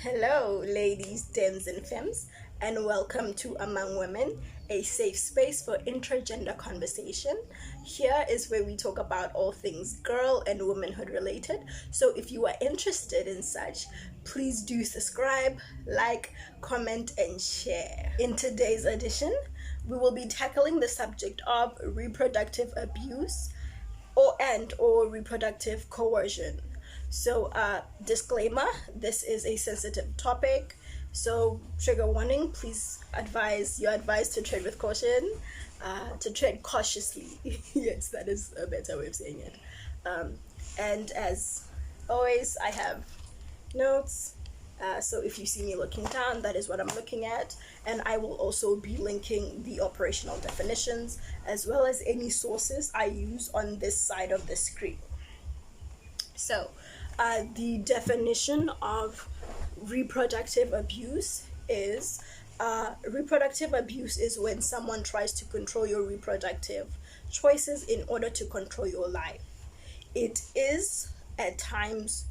Hello, ladies, dems, and femmes, and welcome to Among Women, a safe space for intergender conversation. Here is where we talk about all things girl and womanhood related. So, if you are interested in such, please do subscribe, like, comment, and share. In today's edition, we will be tackling the subject of reproductive abuse or reproductive coercion. So, disclaimer, this is a sensitive topic. So, trigger warning, please you're advised to tread with caution, to tread cautiously. Yes, that is a better way of saying it. And as always, I have notes. So if you see me looking down, that is what I'm looking at. And I will also be linking the operational definitions as well as any sources I use on this side of the screen. So, the definition of reproductive abuse is reproductive abuse is when someone tries to control your reproductive choices in order to control your life. It is at times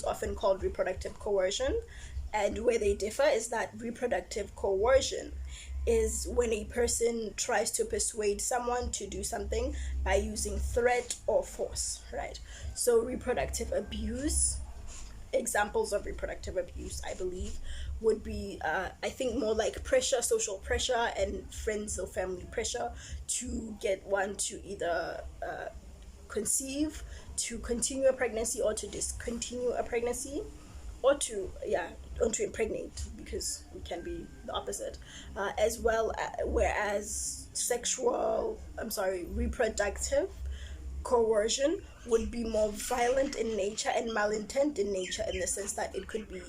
often called reproductive coercion, and where they differ is that reproductive coercion is when a person tries to persuade someone to do something by using threat or force, right? So reproductive abuse, examples of reproductive abuse, I believe, would be I think more like pressure, social pressure, and friends or family pressure to get one to either conceive, to continue a pregnancy, or to discontinue a pregnancy, or to impregnate, because it can be the opposite, as well. Whereas reproductive coercion would be more violent in nature and malintent in nature, in the sense that it could be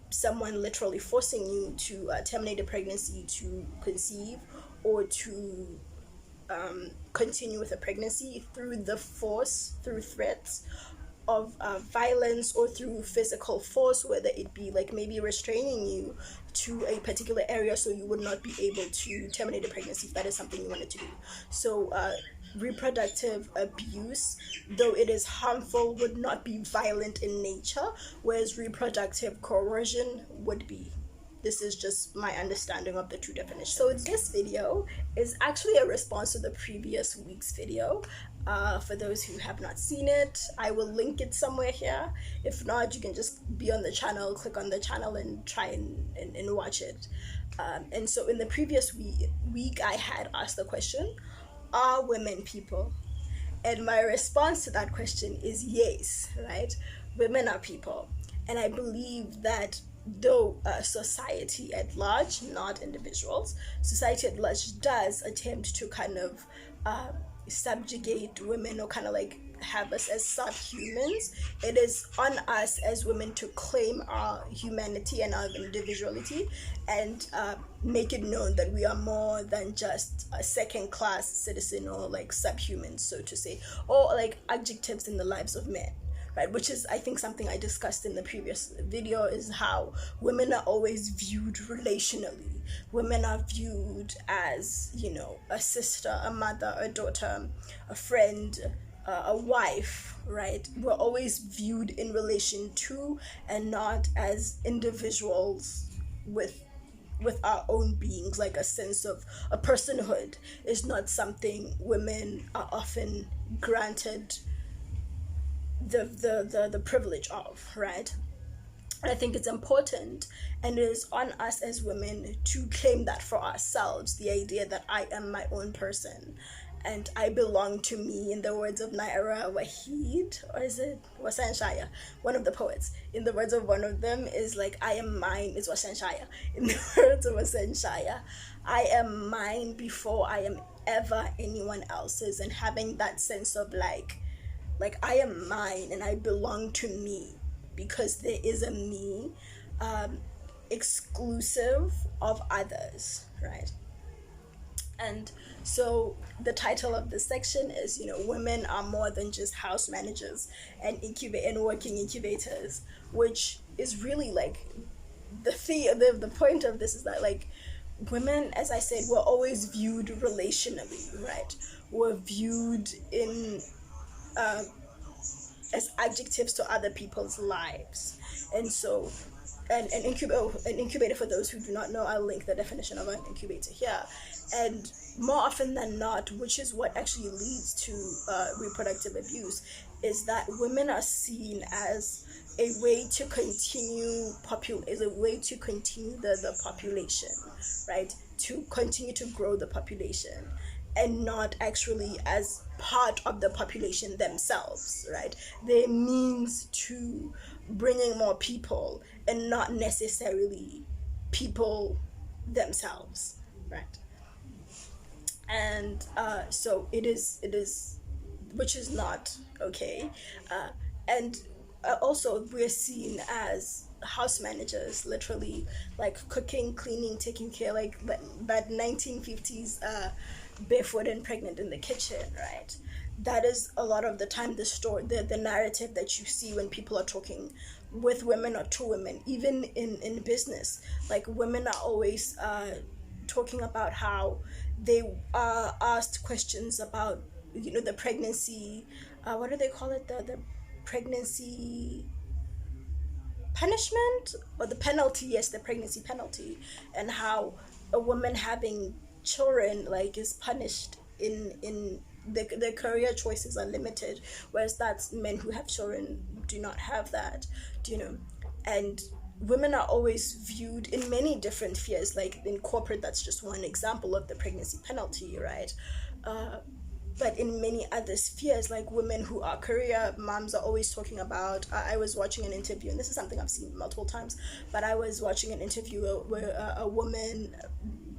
someone literally forcing you to terminate a pregnancy, to conceive, or to continue with a pregnancy through the force, through threats of violence, or through physical force, whether it be like maybe restraining you to a particular area so you would not be able to terminate a pregnancy if that is something you wanted to do. So reproductive abuse, though it is harmful, would not be violent in nature, whereas reproductive coercion would be. This is just my understanding of the two definitions. So this video is actually a response to the previous week's video. For those who have not seen it, I will link it somewhere here. If not, you can just be on the channel, click on the channel, and try and watch it. And so in the previous week, I had asked the question, are women people? And my response to that question is yes, right? Women are people. And I believe that though society at large, not individuals, society at large does attempt to kind of subjugate women, or kind of like have us as subhumans, it is on us as women to claim our humanity and our individuality, and make it known that we are more than just a second-class citizen, or like subhumans, so to say, or like adjectives in the lives of men. Right, which is, I think, something I discussed in the previous video, is how women are always viewed relationally. Women are viewed as, a sister, a mother, a daughter, a friend, a wife, right? We're always viewed in relation to, and not as individuals with our own beings, like a sense of a personhood is not something women are often granted the privilege of, right? And I think it's important, and it is on us as women to claim that for ourselves, the idea that I am my own person and I belong to me, in the words of Naira Wahid, or is it Wasan Shaya, one of the poets. In the words of one of them is like, I am mine, is Wasan Shaya. In the words of Wasan Shaya, I am mine before I am ever anyone else's, and having that sense of like I am mine and I belong to me, because there is a me exclusive of others, right? And so the title of this section is, women are more than just house managers and working incubators, which is really like the point of this is that, like, women, as I said, were always viewed relationally, right? Were viewed in as adjectives to other people's lives. And so an incubator, for those who do not know, I'll link the definition of an incubator here. And more often than not, which is what actually leads to reproductive abuse, is that women are seen as a way to continue the population, right? To continue to grow the population, and not actually as part of the population themselves, right? They're means to bringing more people, and not necessarily people themselves, right? And so it is, which is not okay. And also, we're seen as house managers, literally, like cooking, cleaning, taking care, like that 1950s barefoot and pregnant in the kitchen, right? That is a lot of the time the narrative that you see when people are talking with women or to women, even in business. Like, women are always talking about how they are asked questions about, the pregnancy, what do they call it, the pregnancy punishment, or the penalty, yes, the pregnancy penalty, and how a woman having children, like, is punished in the career choices are limited, whereas that's men who have children do not have that, and women are always viewed in many different spheres. Like in corporate, that's just one example of the pregnancy penalty, right? But in many other spheres, like women who are career moms are always talking about, I was watching an interview, and this is something I've seen multiple times, but I was watching an interview where a woman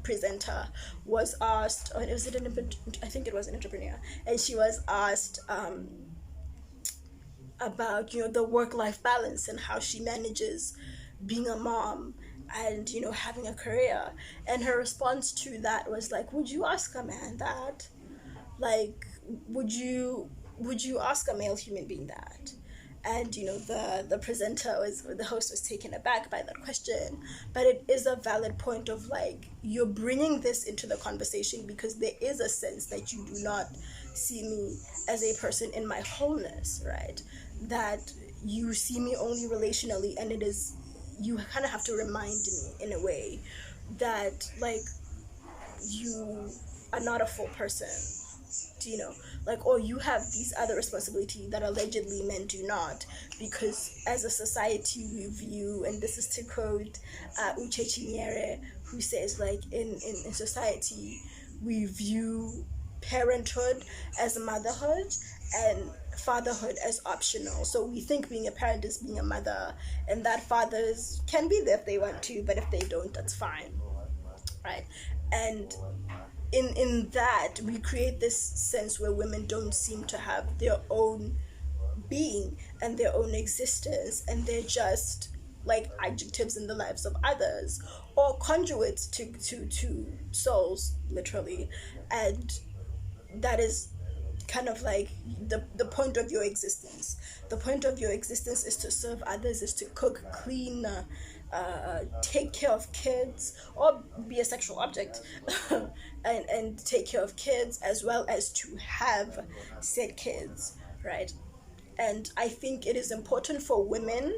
presenter was asked, I think it was an entrepreneur, and she was asked about, the work-life balance and how she manages being a mom and, having a career. And her response to that was like, would you ask a man that? Like, would you ask a male human being that? And the host was taken aback by that question. But it is a valid point of, like, you're bringing this into the conversation because there is a sense that you do not see me as a person in my wholeness, right? That you see me only relationally, and you kind of have to remind me in a way that, like, you are not a full person. Like, or you have these other responsibilities that allegedly men do not, because as a society we view, and this is to quote Uche Chinyere, who says, like, in society we view parenthood as motherhood and fatherhood as optional. So we think being a parent is being a mother, and that fathers can be there if they want to, but if they don't, that's fine, right? And in that, we create this sense where women don't seem to have their own being and their own existence, and they're just like adjectives in the lives of others, or conduits to souls, literally. And that is kind of like the point of your existence. The point of your existence is to serve others, is to cook, clean, take care of kids, or be a sexual object, and take care of kids, as well as to have said kids, right? And I think it is important for women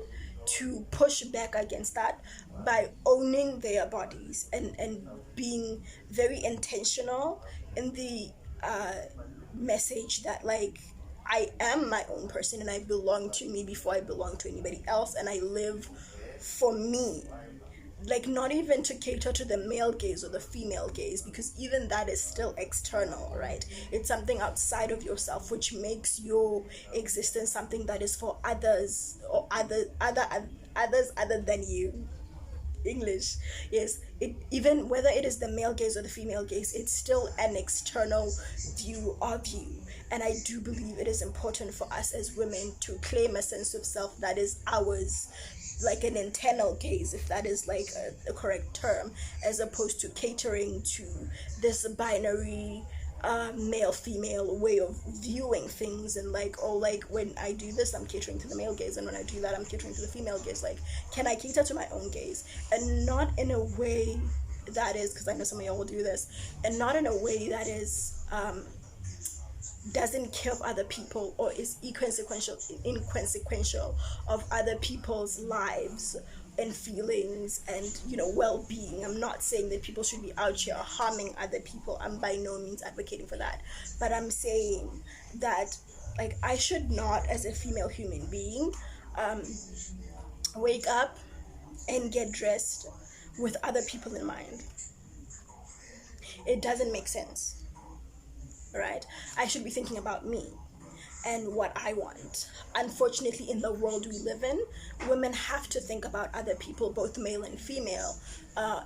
to push back against that by owning their bodies and being very intentional in the message that, like, I am my own person, and I belong to me before I belong to anybody else, and I live for me. Like, not even to cater to the male gaze or the female gaze, because even that is still external, right? It's something outside of yourself, which makes your existence something that is for others, or others other than you. English, yes. It, even whether it is the male gaze or the female gaze, it's still an external view of you. And I do believe it is important for us as women to claim a sense of self that is ours, like an internal gaze, if that is like a correct term, as opposed to catering to this binary male female way of viewing things, and like, oh, like, when I do this I'm catering to the male gaze, and when I do that I'm catering to the female gaze. Like, can I cater to my own gaze, and not in a way that is, because I know some of y'all will do this, and not in a way that is doesn't care of other people or is inconsequential of other people's lives and feelings and, you know, well-being. I'm not saying that people should be out here harming other people. I'm by no means advocating for that, but I'm saying that, like, I should not, as a female human being, wake up and get dressed with other people in mind. It doesn't make sense, right? I should be thinking about me and what I want. Unfortunately, in the world we live in, women have to think about other people, both male and female,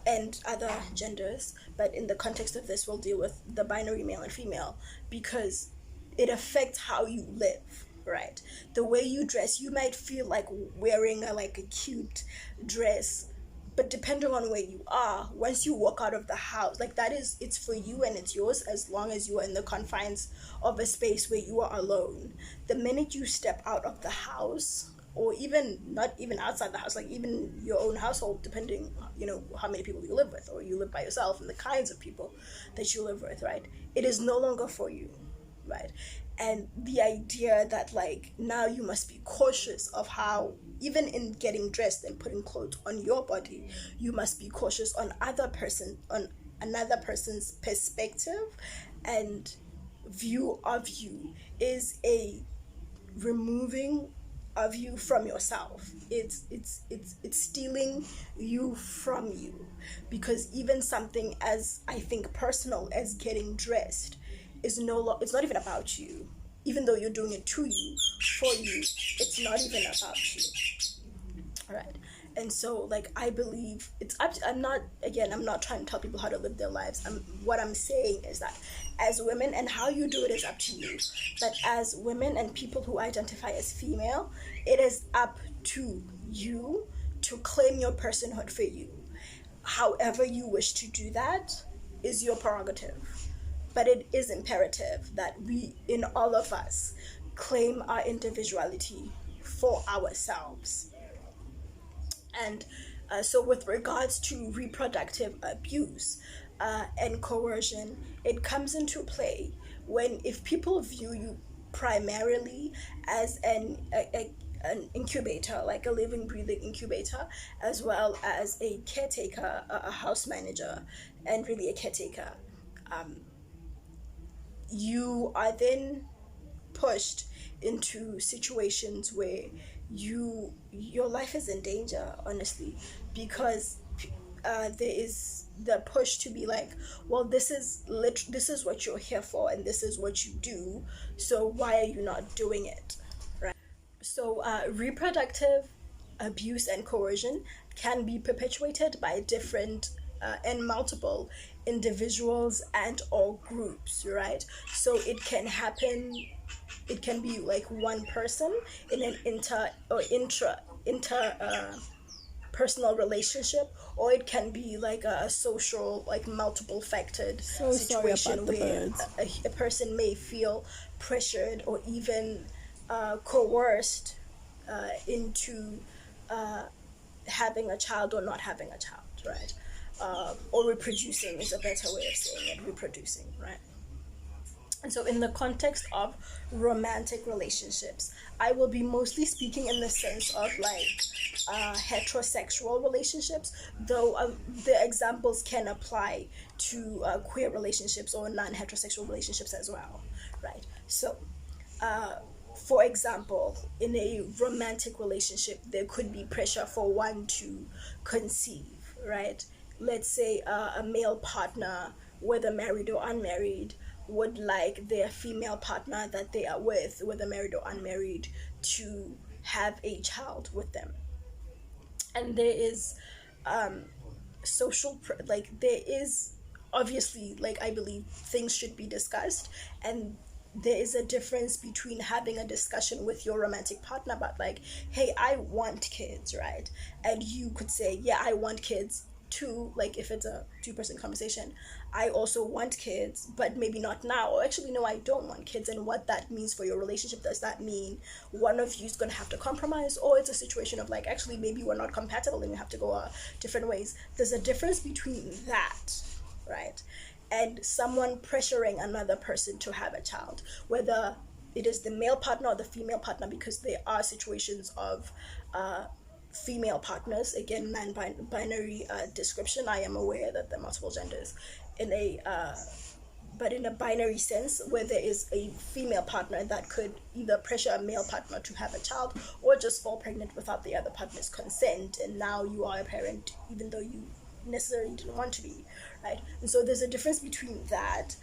and other genders. But in the context of this, we'll deal with the binary male and female, because it affects how you live, right? The way you dress, you might feel like wearing a cute dress, but depending on where you are, once you walk out of the house, like, that is, it's for you and it's yours as long as you are in the confines of a space where you are alone. The minute you step out of the house, or even not even outside the house, like even your own household, depending, you know, how many people you live with, or you live by yourself and the kinds of people that you live with, right? It is no longer for you, right? And the idea that, like, now you must be cautious of how, even in getting dressed and putting clothes on your body, you must be cautious on another person's perspective and view of you, is a removing of you from yourself. It's stealing you from you, because even something as, I think, personal as getting dressed is it's not even about you. Even though you're doing it to you, for you, it's not even about you, right? And so, like, I believe it's up to, I'm not trying to tell people how to live their lives. What I'm saying is that as women, and how you do it is up to you, but as women and people who identify as female, it is up to you to claim your personhood for you. However you wish to do that is your prerogative. But it is imperative that we, in all of us, claim our individuality for ourselves. And so with regards to reproductive abuse and coercion, it comes into play if people view you primarily as an incubator, like a living, breathing incubator, as well as a caretaker, a house manager, and really a caretaker. You are then pushed into situations where your life is in danger, honestly, because there is the push to be like, well, this is what you're here for, and this is what you do, so why are you not doing it, right? So reproductive abuse and coercion can be perpetuated by different and multiple individuals and or groups, right? So it can be like one person in an intra personal relationship, or it can be like a social, like multiple factored situation where a person may feel pressured or even coerced into having a child or not having a child, right? Or reproducing is a better way of saying it, reproducing, right? And so in the context of romantic relationships, I will be mostly speaking in the sense of like heterosexual relationships, though the examples can apply to queer relationships or non-heterosexual relationships as well, right? So for example, in a romantic relationship, there could be pressure for one to conceive, right? Let's say a male partner, whether married or unmarried, would like their female partner that they are with, whether married or unmarried, to have a child with them. And there is there is obviously, like, I believe things should be discussed, and there is a difference between having a discussion with your romantic partner about like, hey, I want kids, right? And you could say, yeah, I want kids too, like if it's a two-person conversation, I also want kids, but maybe not now, or actually no, I don't want kids, and what that means for your relationship. Does that mean one of you is going to have to compromise, or it's a situation of like, actually maybe we're not compatible and we have to go different ways? There's a difference between that, right? and someone pressuring another person to have a child, whether it is the male partner or the female partner, because there are situations of female partners, again, non-binary description. I am aware that there are multiple genders in a but in a binary sense, where there is a female partner that could either pressure a male partner to have a child or just fall pregnant without the other partner's consent, and now you are a parent even though you necessarily didn't want to be, right? And so there's a difference between that.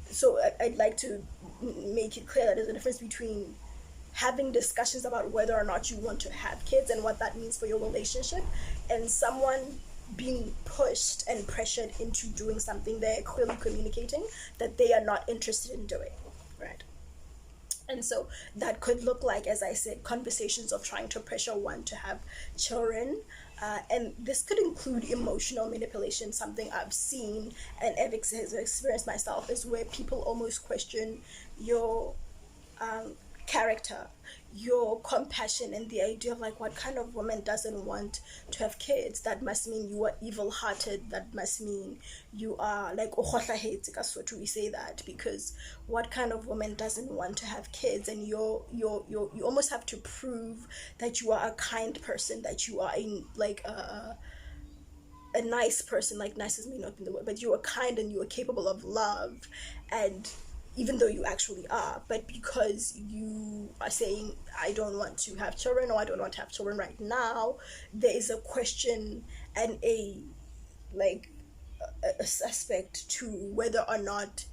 So I'd like to make it clear that there's a difference between having discussions about whether or not you want to have kids and what that means for your relationship, and someone being pushed and pressured into doing something they're clearly communicating that they are not interested in doing, right? And so that could look like, as I said, conversations of trying to pressure one to have children. And this could include emotional manipulation. Something I've seen and have experienced myself is where people almost question your character, your compassion, and the idea of like, what kind of woman doesn't want to have kids? That must mean you are evil-hearted. That must mean you are like we say that, because what kind of woman doesn't want to have kids? And you almost have to prove that you are a kind person, that you are a nice person. Like, nice is may not be the word, but you are kind and you are capable of love, and even though you actually are, but because you are saying, I don't want to have children, or I don't want to have children right now, there is a question and a suspect to whether or not,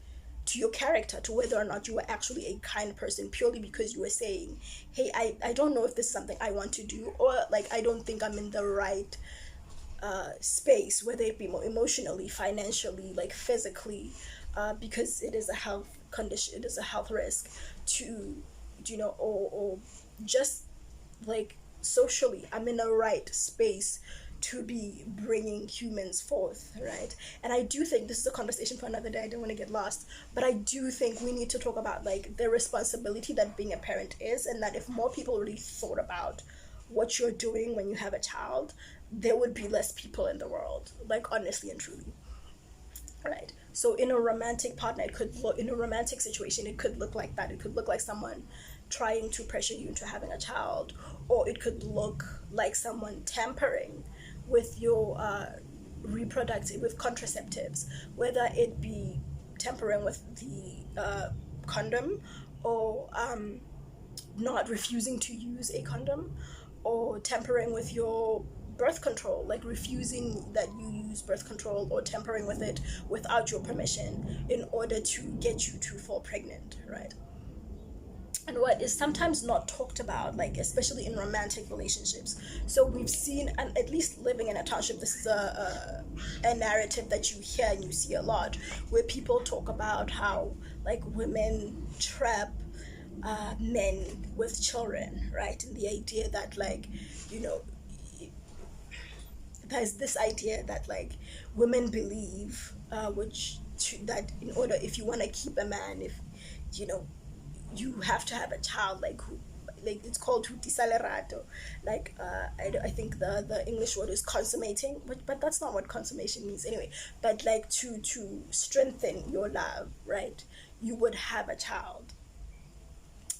to your character, to whether or not you are actually a kind person, purely because you were saying, hey, I don't know if this is something I want to do, or like, I don't think I'm in the right space, whether it be more emotionally, financially, like physically, because it is a health condition, it is a health risk to, or just like socially, I'm in the right space to be bringing humans forth, right? And I do think this is a conversation for another day, I don't want to get lost, but I do think we need to talk about like the responsibility that being a parent is, and that if more people really thought about what you're doing when you have a child, there would be less people in the world, like, honestly and truly, right? So in a romantic partner, in a romantic situation, it could look like that. It could look like someone trying to pressure you into having a child, or it could look like someone tampering with your with contraceptives, whether it be tampering with the condom, or not refusing to use a condom, or tampering with your birth control, like refusing that you use birth control, or tampering with it without your permission in order to get you to fall pregnant, right? And what is sometimes not talked about, like especially in romantic relationships, so we've seen, and at least living in a township, this is a narrative that you hear and you see a lot, where people talk about how like women trap men with children, right? And the idea that like, there's this idea that like women believe, that in order, if you want to keep a man, if you have to have a child, like who, like it's called hutisale, like I think the English word is consummating, but that's not what consummation means anyway, but like to strengthen your love, right? You would have a child,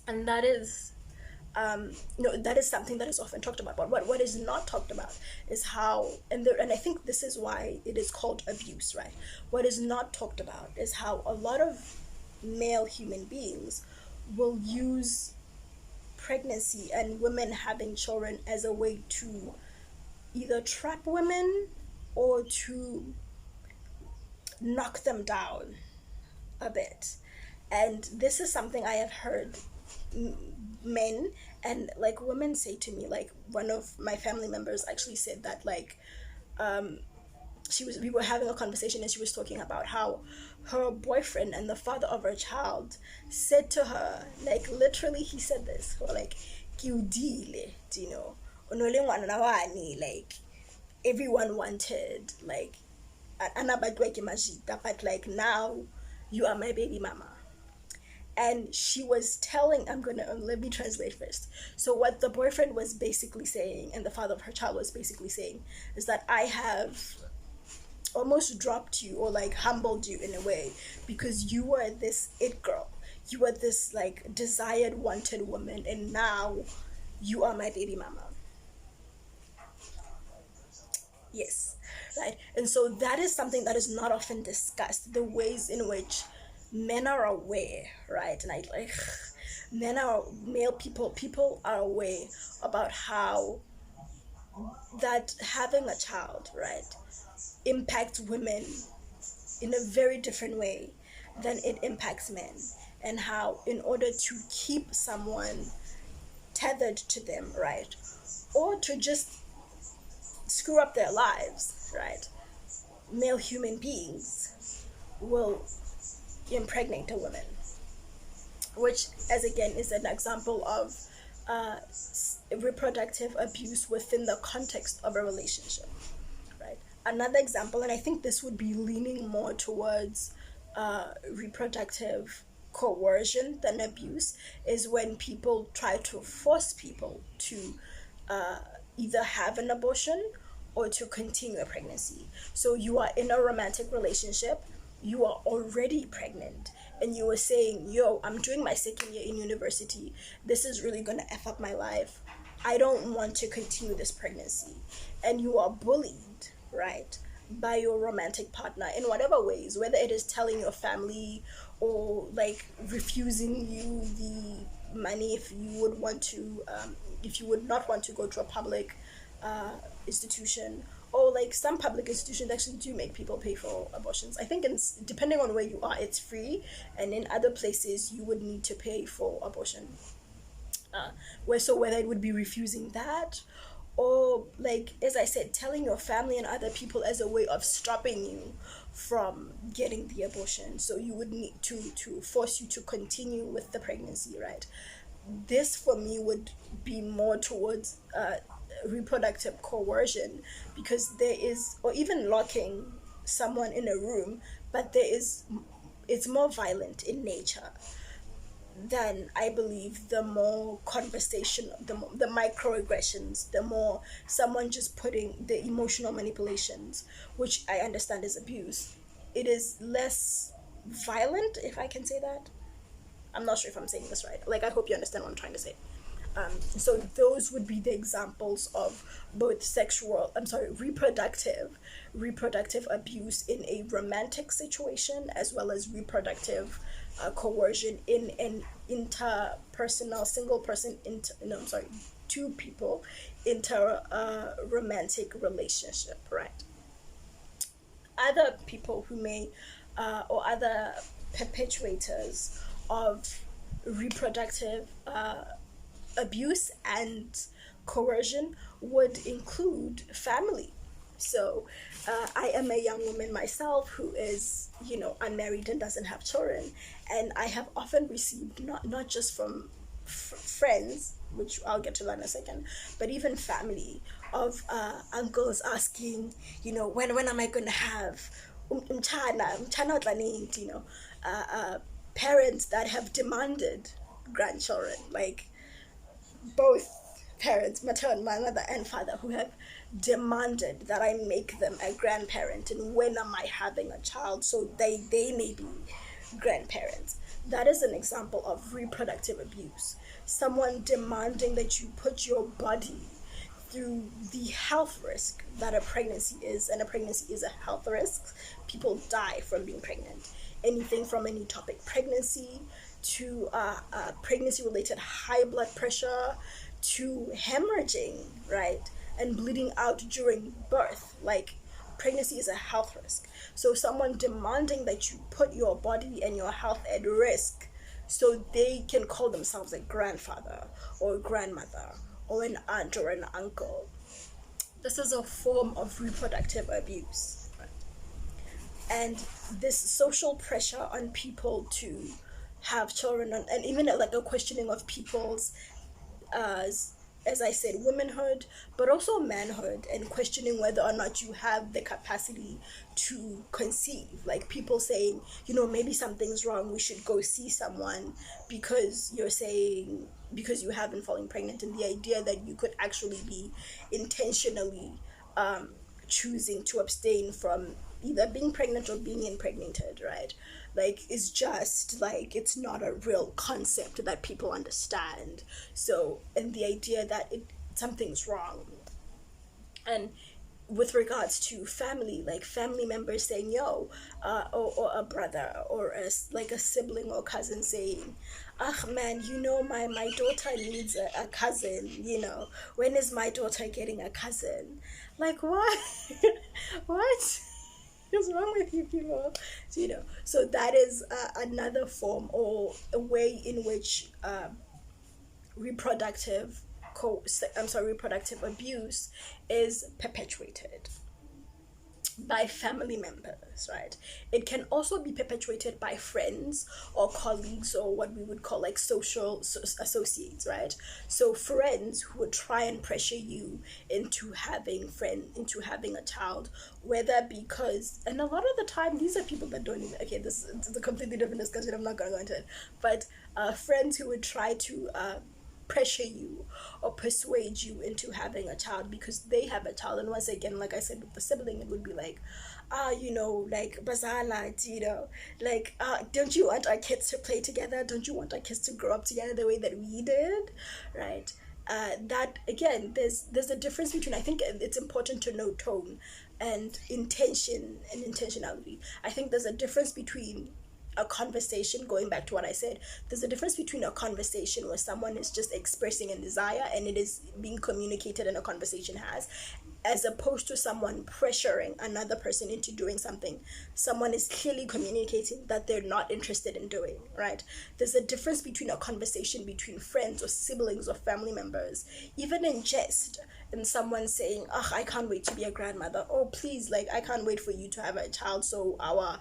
and that is that is something that is often talked about. But what is not talked about is how, and I think this is why it is called abuse, right? What is not talked about is how a lot of male human beings will use pregnancy and women having children as a way to either trap women or to knock them down a bit. And this is something I have heard men and like women say to me. Like, one of my family members actually said that, like, we were having a conversation, and she was talking about how her boyfriend and the father of her child said to her, like, literally he said this, or like, kiudile, like, everyone wanted, like, but like, now you are my baby mama. And she was telling, let me translate first. So what the boyfriend was basically saying, and the father of her child was basically saying, is that I have almost dropped you or like humbled you in a way, because you were this it girl, you were this like desired, wanted woman, and now you are my baby mama. Yes, right. And so that is something that is not often discussed, the ways in which men are aware, right? And I like men are male people are aware about how that having a child, right, impacts women in a very different way than it impacts men, and how in order to keep someone tethered to them, right, or to just screw up their lives, right, male human beings will impregnate a woman, which, as again, is an example of reproductive abuse within the context of a relationship, right? Another example, and I think this would be leaning more towards reproductive coercion than abuse, is when people try to force people to uh, either have an abortion or to continue a pregnancy. So you are in a romantic relationship, you are already pregnant, and you were saying, yo, I'm doing my second year in university, this is really gonna F up my life, I don't want to continue this pregnancy. And you are bullied, right, by your romantic partner in whatever ways, whether it is telling your family or like refusing you the money if you would want to, if you would not want to go to a public institution, or like some public institutions actually do make people pay for abortions. I think depending on where you are, it's free, and in other places you would need to pay for abortion. Where so whether it would be refusing that, or like as I said, telling your family and other people as a way of stopping you from getting the abortion, so you would need to force you to continue with the pregnancy, right? This for me would be more towards reproductive coercion, because there is, or even locking someone in a room, but there is, it's more violent in nature than, I believe, the more conversation, the microaggressions, the more someone just putting the emotional manipulations, which I understand is abuse. It is less violent, if I can say that. I'm not sure if I'm saying this right. Like, I hope you understand what I'm trying to say. So those would be the examples of both reproductive abuse in a romantic situation, as well as reproductive coercion in an interpersonal, single person, no, I'm sorry, two people, inter romantic relationship, right? Other people who may, or other perpetuators of reproductive abuse and coercion would include family. So I am a young woman myself who is, unmarried and doesn't have children, and I have often received, not just from friends, which I'll get to that in a second, but even family of uncles asking, when am I going to have umchana utlaningi, parents that have demanded grandchildren, like both parents, my mother and father, who have demanded that I make them a grandparent, and when am I having a child so they may be grandparents. That is an example of reproductive abuse. Someone demanding that you put your body through the health risk that a pregnancy is, and a pregnancy is a health risk. People die from being pregnant. Anything from an ectopic pregnancy to pregnancy related high blood pressure to hemorrhaging, right? And bleeding out during birth. Like, pregnancy is a health risk. So someone demanding that you put your body and your health at risk so they can call themselves a grandfather or a grandmother or an aunt or an uncle. This is a form of reproductive abuse. Right? And this social pressure on people to have children, and even like a questioning of people's, as I said, womanhood, but also manhood, and questioning whether or not you have the capacity to conceive. Like people saying, maybe something's wrong, we should go see someone, because because you haven't fallen pregnant, and the idea that you could actually be intentionally choosing to abstain from either being pregnant or being impregnated, right? Like, it's just like, it's not a real concept that people understand. So, and the idea that something's wrong. And with regards to family, like family members saying, yo, or a brother or like a sibling or cousin saying, ah man, my daughter needs a cousin, when is my daughter getting a cousin? Like, what? What is wrong with you people? So that is another form or a way in which reproductive reproductive abuse is perpetuated by family members, right? It can also be perpetuated by friends or colleagues, or what we would call like associates, right? So friends who would try and pressure you into into having a child, whether because, and a lot of the time these are people that don't even, okay, this is a completely different discussion, I'm not going to go into it, but friends who would try to pressure you or persuade you into having a child because they have a child. And once again, like I said, with the sibling, it would be like, like bazala, like don't you want our kids to play together? Don't you want our kids to grow up together the way that we did, right? That again, there's a difference between, I think it's important to know tone and intention and intentionality. I think there's a difference between a conversation, going back to what I said, there's a difference between a conversation where someone is just expressing a desire and it is being communicated and a conversation has, as opposed to someone pressuring another person into doing something someone is clearly communicating that they're not interested in doing, right? There's a difference between a conversation between friends or siblings or family members, even in jest, and someone saying, oh, I can't wait to be a grandmother, oh please, like I can't wait for you to have a child so our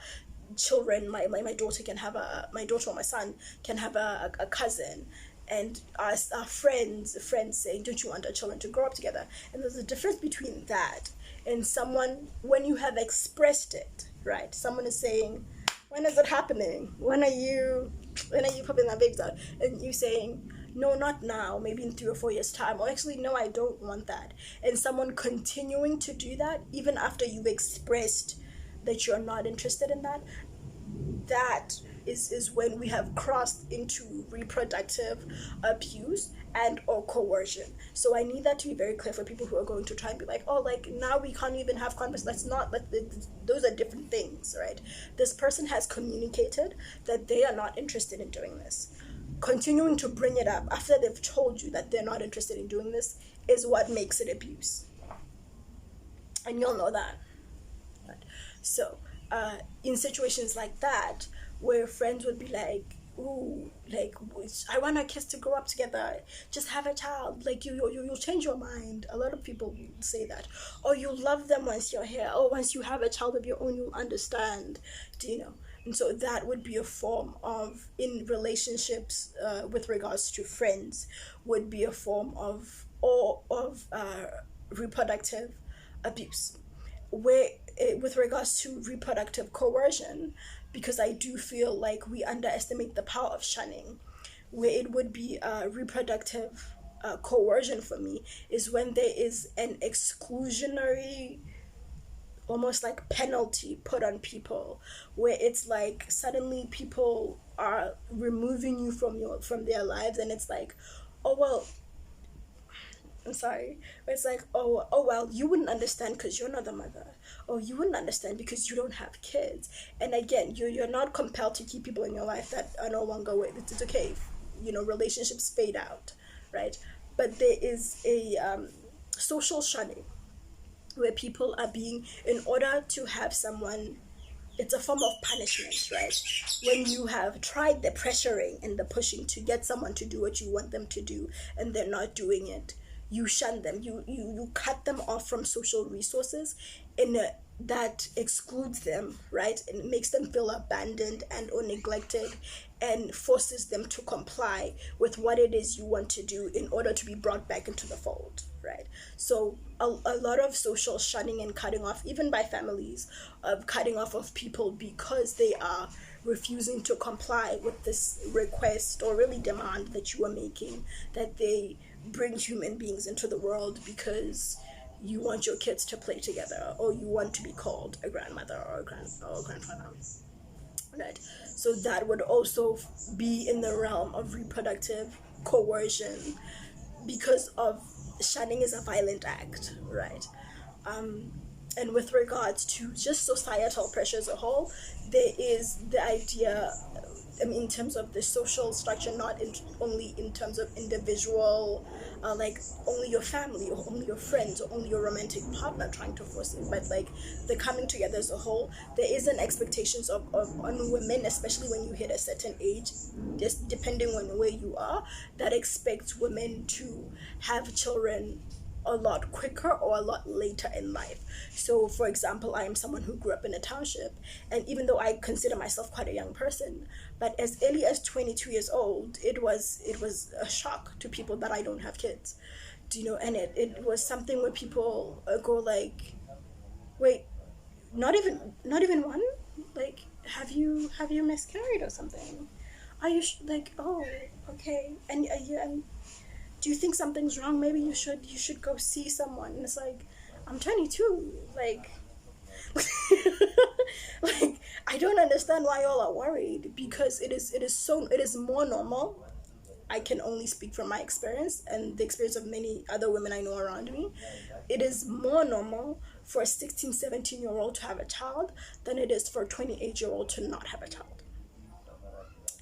children, my daughter can have my daughter or my son can have a cousin, and our friends saying, don't you want our children to grow up together? And there's a difference between that and someone, when you have expressed it, right? Someone is saying, when is it happening? When are you popping that baby out? And you saying, no, not now, maybe in 3 or 4 years time, or actually no, I don't want that. And someone continuing to do that even after you've expressed that you're not interested in that, that is when we have crossed into reproductive abuse and or coercion. So I need that to be very clear for people who are going to try and be like, oh, like now we can't even have conversations. Let's not, those are different things, right? This person has communicated that they are not interested in doing this. Continuing to bring it up after they've told you that they're not interested in doing this is what makes it abuse. And you'll know that. So, in situations like that, where friends would be like, ooh, like, I want our kids to grow up together, just have a child, like, you'll change your mind. A lot of people say that. Or you'll love them once you're here, or once you have a child of your own, you'll understand, And so that would be a form of, in relationships with regards to friends, would be a form of reproductive abuse. Where with regards to reproductive coercion, because I do feel like we underestimate the power of shunning, where it would be reproductive coercion for me is when there is an exclusionary, almost like penalty put on people, where it's like suddenly people are removing you from their lives, and it's like, oh well, I'm sorry, but it's like, oh well, you wouldn't understand because you're not the mother. Oh, you wouldn't understand because you don't have kids. And again, you're not compelled to keep people in your life that are no longer with. It's okay if, relationships fade out, right? But there is a social shunning where people are being, in order to have someone, it's a form of punishment, right? When you have tried the pressuring and the pushing to get someone to do what you want them to do and they're not doing it, you shun them, you cut them off from social resources that excludes them, right? And makes them feel abandoned and or neglected, and forces them to comply with what it is you want to do in order to be brought back into the fold, right? So a lot of social shunning and cutting off, even by families, of cutting off of people because they are refusing to comply with this request or really demand that you are making, that they bring human beings into the world because you want your kids to play together, or you want to be called a grandmother or a grandfather, right? So that would also be in the realm of reproductive coercion, because of shunning is a violent act, right? um, and with regards to just societal pressure as a whole, there is the idea, I mean, in terms of the social structure, not only in terms of individual, like only your family or only your friends or only your romantic partner trying to force it, but like the coming together as a whole. There is an expectations of on women, especially when you hit a certain age, just depending on where you are, that expects women to have children a lot quicker or a lot later in life. So for example, I am someone who grew up in a township, and even though I consider myself quite a young person, but as early as 22 years old, it was a shock to people that I don't have kids. Do you know? And it was something where people go like, wait, not even one? Like, have you miscarried or something? Are you like, oh, okay, and do you think something's wrong? Maybe you should go see someone. And it's like, I'm 22. Like, like, I don't understand why y'all are worried, because it is more normal. I can only speak from my experience and the experience of many other women I know around me. It is more normal for a 16, 17-year old to have a child than it is for a 28-year-old to not have a child.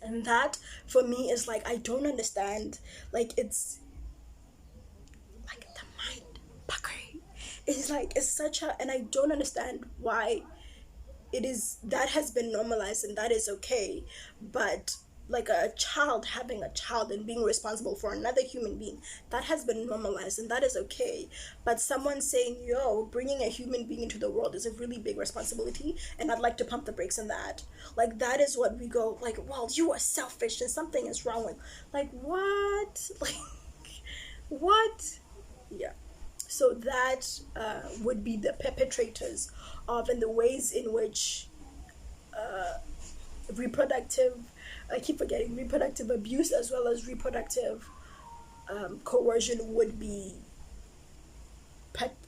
And that for me is like, I don't understand. Like, it's like the mind puckering. It's like, it's such a, and I don't understand why it is, that has been normalized and that is okay. But like a child having a child and being responsible for another human being, that has been normalized and that is okay. But someone saying, yo, bringing a human being into the world is a really big responsibility, and I'd like to pump the brakes on that. Like, that is what we go like, well, you are selfish and something is wrong with, like, what? Like, what? Yeah. So that would be the perpetrators of, and the ways in which reproductive, I keep forgetting, reproductive abuse as well as reproductive coercion would be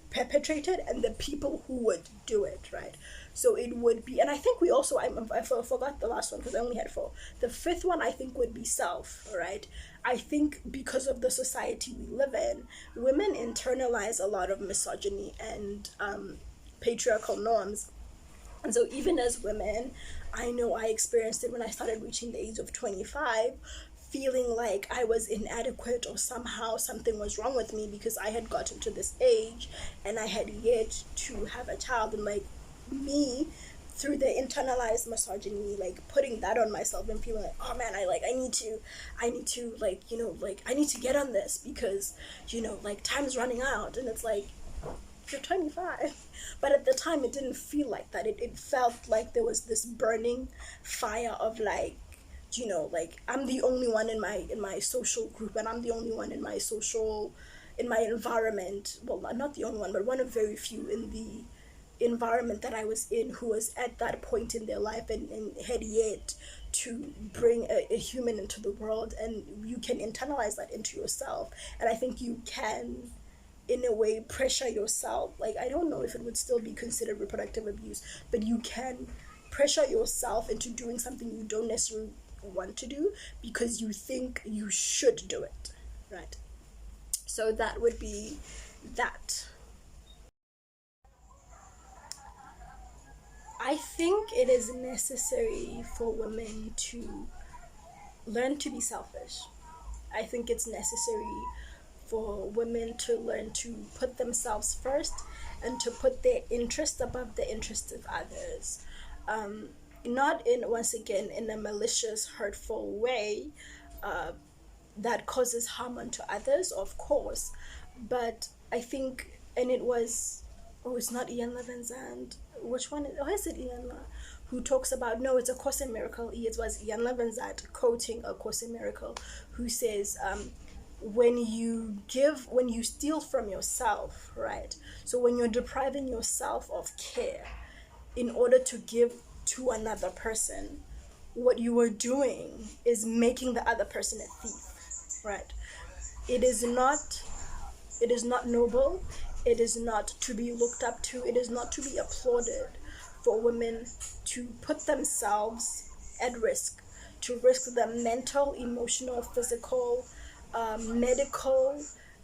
perpetrated, and the people who would do it, right? So it would be, and I think we also, I forgot the last one because I only had four. The fifth one I think would be self, right? I think because of the society we live in, women internalize a lot of misogyny and patriarchal norms. And so even as women, I know I experienced it when I started reaching the age of 25, feeling like I was inadequate or somehow something was wrong with me because I had gotten to this age and I had yet to have a child. And like, me, through the internalized misogyny, like putting that on myself and feeling like, oh man, I need to like, like I need to get on this because, like time's running out. And it's like, you're 25. But at the time it didn't feel like that. It felt like there was this burning fire of like, like I'm the only one in my social group, and I'm the only one in my environment. Well, not the only one, but one of very few in the environment that I was in who was at that point in their life and had yet to bring a human into the world. And you can internalize that into yourself. And I think you can, in a way, pressure yourself. Like, I don't know if it would still be considered reproductive abuse, but you can pressure yourself into doing something you don't necessarily want to do because you think you should do it, right? So that would be that. I think it is necessary for women to learn to be selfish. I think it's necessary for women to learn to put themselves first and to put their interest above the interest of others. Not in, once again, in a malicious, hurtful way that causes harm unto others, of course. But I think, and it was, oh, it's not Ian Levinzand. Which one? Is it Ian who talks about, no, it's A Course in Miracle. It was Ian Levinzand quoting A Course in Miracle, who says, when you steal from yourself, right? So when you're depriving yourself of care in order to give to another person, what you are doing is making the other person a thief, right? It is not noble. It is not to be looked up to. It is not to be applauded for women to put themselves at risk, to risk their mental, emotional, physical, medical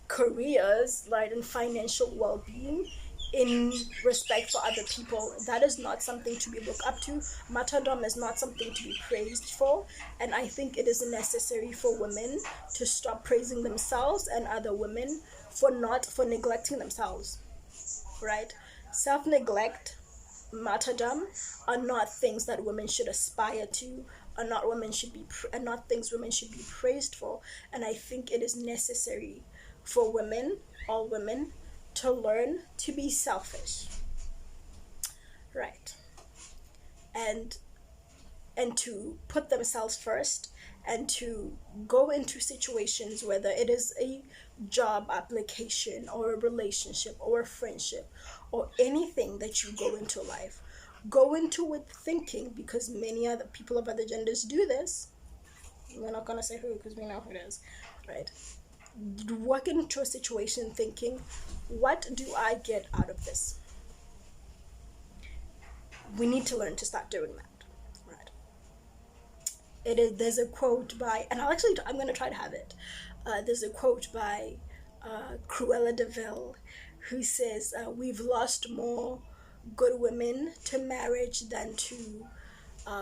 careers, right, and financial well-being in respect for other people. That is not something to be looked up to. Martyrdom is not something to be praised for, and I think it is necessary for women to stop praising themselves and other women for neglecting themselves, right? Self-neglect, martyrdom are not things that women should aspire to, are not things women should be praised for. And I think it is necessary for women, all women, to learn to be selfish, right? and and to put themselves first, and to go into situations, whether it is a job application or a relationship or a friendship or anything that you go into life, go into it thinking, because many other people of other genders do this. We're not going to say who because we know who it is, right? Walk into a situation thinking, what do I get out of this? We need to learn to start doing that, right? There's a quote by, and I'm going to try to have it. There's a quote by Cruella de Vil, who says, we've lost more good women to marriage than to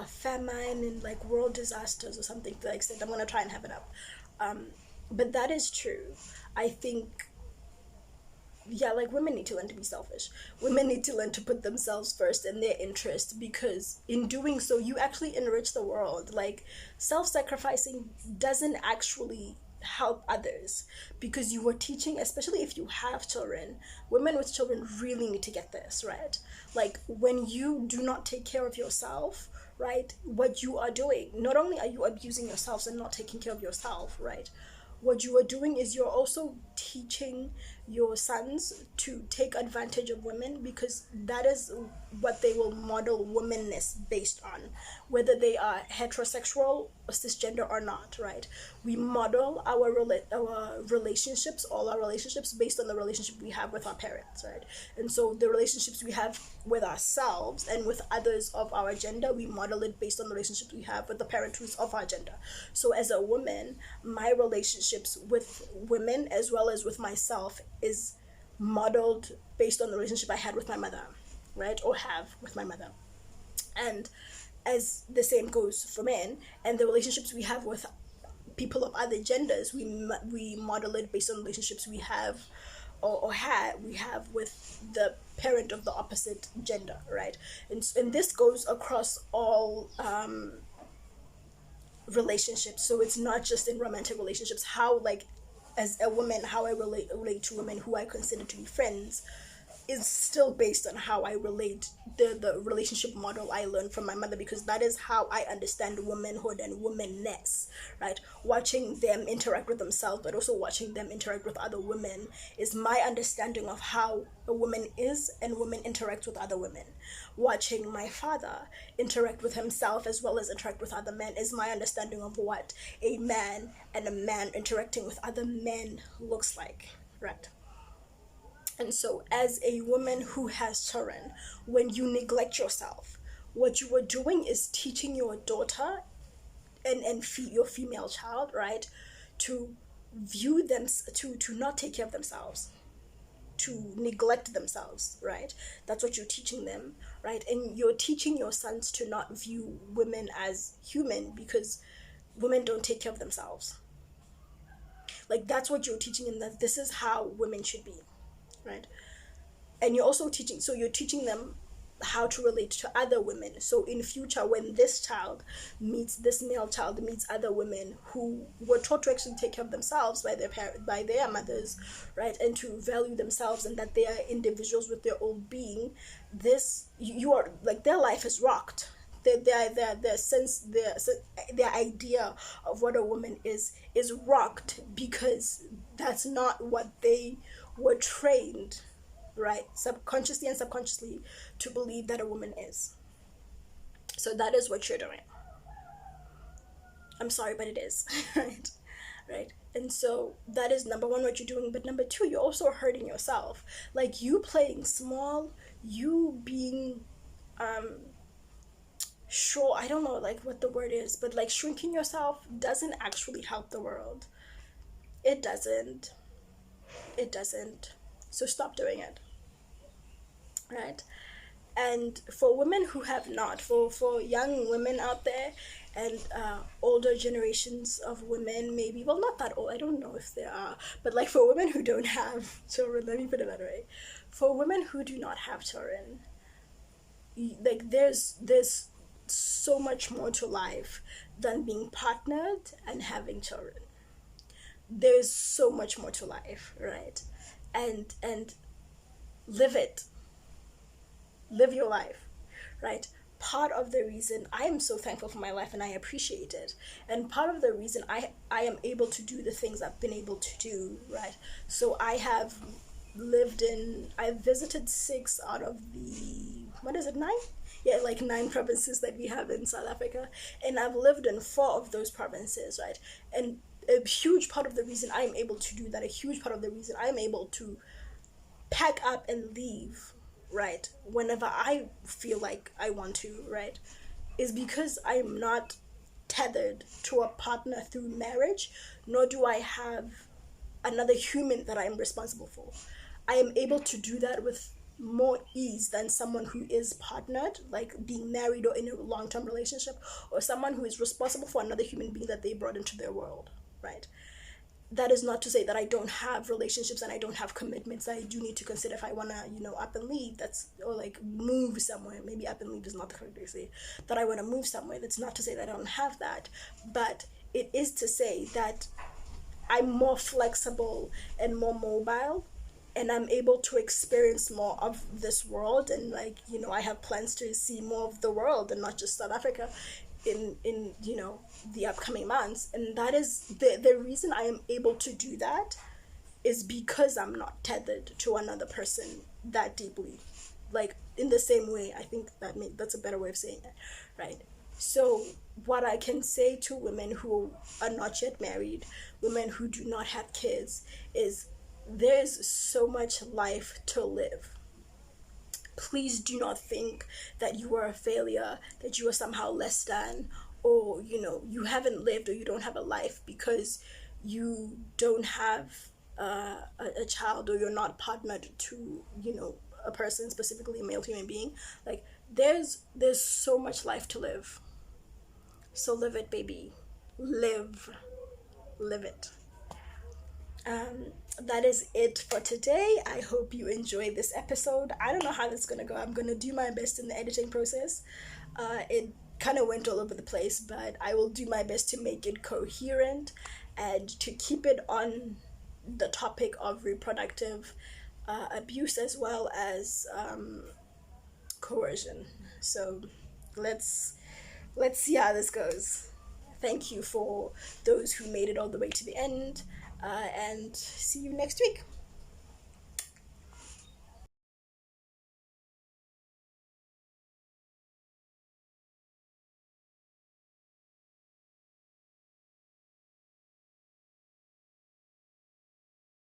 famine and like world disasters or something to that extent. I'm going to try and have it up. But that is true. I think, yeah, like women need to learn to be selfish. Women need to learn to put themselves first and their interest, because in doing so, you actually enrich the world. Like, self-sacrificing doesn't actually help others, because you are teaching, especially if you have children. Women with children really need to get this, right? Like, when you do not take care of yourself, right, what you are doing, not only are you abusing yourselves and not taking care of yourself, right, what you are doing is you're also teaching your sons to take advantage of women, because that is what they will model womanness based on, whether they are heterosexual or cisgender or not, right? We model our relationships, all our relationships, based on the relationship we have with our parents, right? And so the relationships we have with ourselves and with others of our gender, we model it based on the relationships we have with the parent who's of our gender. So as a woman, my relationships with women as well as with myself is modeled based on the relationship I had with my mother, right, or have with my mother. And as the same goes for men, and the relationships we have with people of other genders, we model it based on relationships we have we have with the parent of the opposite gender, right? And this goes across all relationships. So it's not just in romantic relationships. How, like, as a woman, how I relate to women who I consider to be friends is still based on how I relate, the relationship model I learned from my mother, because that is how I understand womanhood and womanness, right? Watching them interact with themselves, but also watching them interact with other women, is my understanding of how a woman is and women interact with other women. Watching my father interact with himself as well as interact with other men is my understanding of what a man and a man interacting with other men looks like, right? And so, as a woman who has children, when you neglect yourself, what you are doing is teaching your daughter and your female child, right, to view them, to not take care of themselves, to neglect themselves, right? That's what you're teaching them, right? And you're teaching your sons to not view women as human, because women don't take care of themselves. Like, that's what you're teaching them, that this is how women should be, right? And you're also teaching, so you're teaching them how to relate to other women. So in future, when this child meets, this male child meets other women who were taught to actually take care of themselves by by their mothers, right, and to value themselves, and that they are individuals with their own being, this, you are like, their life is rocked. Their sense, their idea of what a woman is rocked, because that's not what they were trained, right, subconsciously and subconsciously, to believe that a woman is. So that is what you're doing. I'm sorry, but it is. Right? right? And so that is number one, what you're doing. But number two, you're also hurting yourself. Like, you playing small, you being sure, I don't know like what the word is, but like shrinking yourself doesn't actually help the world. It doesn't. It doesn't. So stop doing it, right? And for women who have not, for young women out there, and older generations of women, maybe, well, not that old, I don't know if there are, but like for women who don't have children, let me put it that way. For women who do not have children, like there's so much more to life than being partnered and having children. There's so much more to life, right? And live it. Live your life, right? Part of the reason I am so thankful for my life and I appreciate it, and part of the reason I am able to do the things I've been able to do, right? So I've visited 6 out of the, what is it, 9? Yeah, like 9 provinces that we have in South Africa, and I've lived in 4 of those provinces, right? And a huge part of the reason I'm able to do that, a huge part of the reason I'm able to pack up and leave, right, whenever I feel like I want to, right, is because I'm not tethered to a partner through marriage, nor do I have another human that I'm responsible for. I am able to do that with more ease than someone who is partnered, like being married or in a long-term relationship, or someone who is responsible for another human being that they brought into their world, right? That is not to say that I don't have relationships and I don't have commitments that I do need to consider if I want to, up and leave. That's, or like move somewhere. Maybe up and leave is not the correct way to say that I want to move somewhere. That's not to say that I don't have that. But it is to say that I'm more flexible and more mobile, and I'm able to experience more of this world, and like, I have plans to see more of the world and not just South Africa in the upcoming months. And that is the reason I am able to do that, is because I'm not tethered to another person that deeply, like in the same way. I think that's a better way of saying it, right? So what I can say to women who are not yet married, women who do not have kids, is there's so much life to live. Please do not think that you are a failure, that you are somehow less than, or you haven't lived, or you don't have a life because you don't have a child, or you're not partnered to a person, specifically a male human being. Like, there's so much life to live. So live it, baby. Live it. That is it for today. I hope you enjoyed this episode. I don't know how this is gonna go. I'm gonna do my best in the editing process. It kind of went all over the place, but I will do my best to make it coherent and to keep it on the topic of reproductive abuse, as well as coercion. So let's see how this goes. Thank you for those who made it all the way to the end, and see you next week.